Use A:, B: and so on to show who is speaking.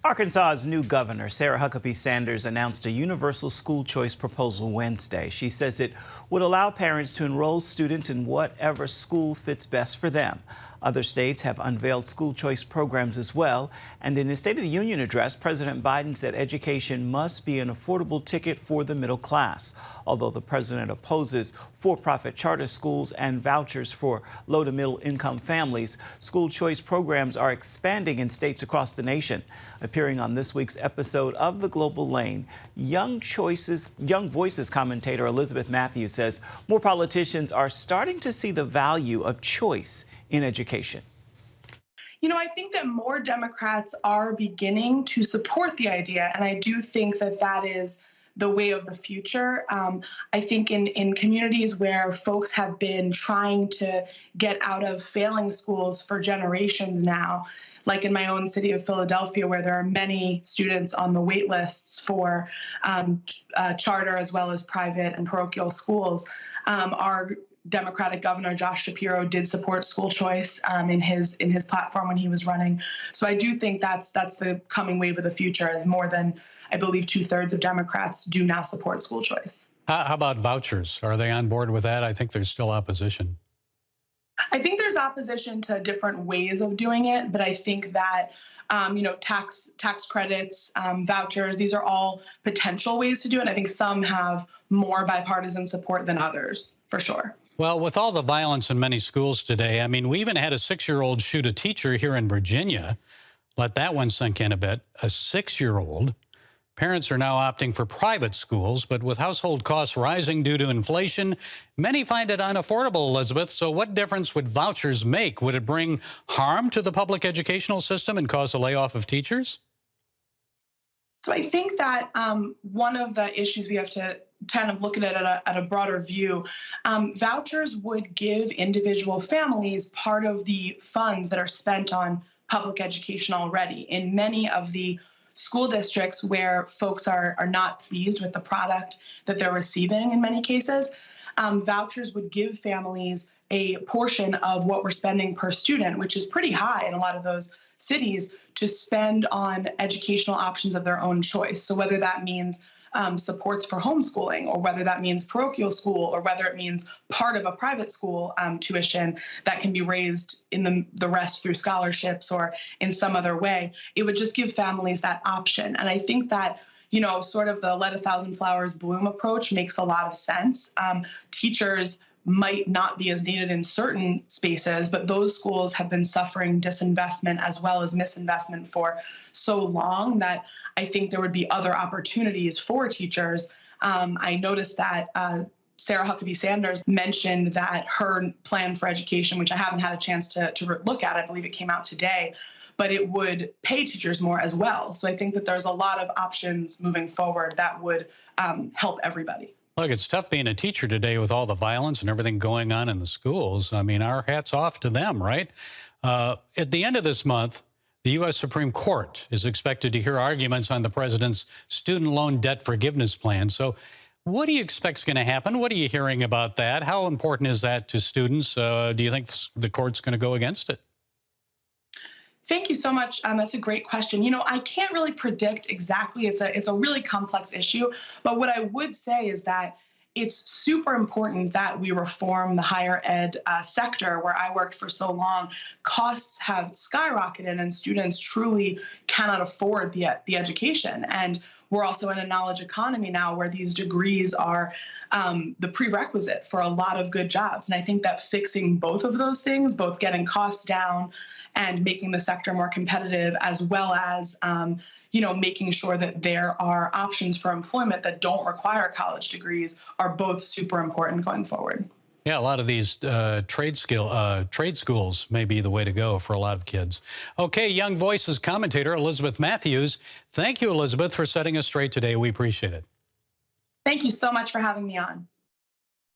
A: Arkansas's new governor, Sarah Huckabee Sanders, announced a universal school choice proposal Wednesday. She says it would allow parents to enroll students in whatever school fits best for them. Other states have unveiled school choice programs as well. And in his State of the Union address, President Biden said education must be an affordable ticket for the middle class. Although the president opposes for-profit charter schools and vouchers for low to middle income families, school choice programs are expanding in states across the nation. Appearing on this week's episode of The Global Lane, Young Voices commentator Elizabeth Matthews says more politicians are starting to see the value of choice in education.
B: You know, I think that more Democrats are beginning to support the idea, and I do think that that is the way of the future. I think in communities where folks have been trying to get out of failing schools for generations now, like in my own city of Philadelphia, where there are many students on the wait lists for charter as well as private and parochial schools, our Democratic Governor Josh Shapiro did support school choice in his platform when he was running. So I do think that's the coming wave of the future, as more than, I believe, 2/3 of Democrats do now support school choice.
C: How about vouchers? Are they on board with that? I think there's still opposition.
B: I think there's opposition to different ways of doing it, but I think that tax credits, vouchers, these are all potential ways to do it. And I think some have more bipartisan support than others, for sure.
C: Well, with all the violence in many schools today, I mean, we even had a 6-year-old shoot a teacher here in Virginia. Let that one sink in a bit. A 6-year-old. Parents are now opting for private schools, but with household costs rising due to inflation, many find it unaffordable, Elizabeth. So what difference would vouchers make? Would it bring harm to the public educational system and cause a layoff of teachers?
B: So I think that one of the issues we have to kind of look at it at a broader view, vouchers would give individual families part of the funds that are spent on public education already. In many of the school districts where folks are not pleased with the product that they're receiving in many cases, vouchers would give families a portion of what we're spending per student, which is pretty high in a lot of those cities, to spend on educational options of their own choice. So whether that means supports for homeschooling, or whether that means parochial school, or whether it means part of a private school tuition that can be raised in the rest through scholarships or in some other way, it would just give families that option. And I think that, sort of the let 1,000 flowers bloom approach makes a lot of sense. Teachers might not be as needed in certain spaces, but those schools have been suffering disinvestment as well as misinvestment for so long that I think there would be other opportunities for teachers. I noticed that Sarah Huckabee Sanders mentioned that her plan for education, which I haven't had a chance to look at, I believe it came out today, but it would pay teachers more as well. So I think that there's a lot of options moving forward that would help everybody.
C: Look, it's tough being a teacher today with all the violence and everything going on in the schools. I mean, our hat's off to them, right? At the end of this month, the U.S. Supreme Court is expected to hear arguments on the president's student loan debt forgiveness plan. So what do you expect is going to happen? What are you hearing about that? How important is that to students? Do you think the court's going to go against it?
B: Thank you so much. That's a great question. I can't really predict exactly. It's a really complex issue. But what I would say is that it's super important that we reform the higher ed sector where I worked for so long. Costs have skyrocketed and students truly cannot afford the education. And we're also in a knowledge economy now where these degrees are the prerequisite for a lot of good jobs. And I think that fixing both of those things, both getting costs down and making the sector more competitive, as well as making sure that there are options for employment that don't require college degrees, are both super important going forward.
C: Yeah, a lot of these trade schools may be the way to go for a lot of kids. Okay, Young Voices commentator Elizabeth Matthews. Thank you, Elizabeth, for setting us straight today. We appreciate it.
B: Thank you so much for having me on.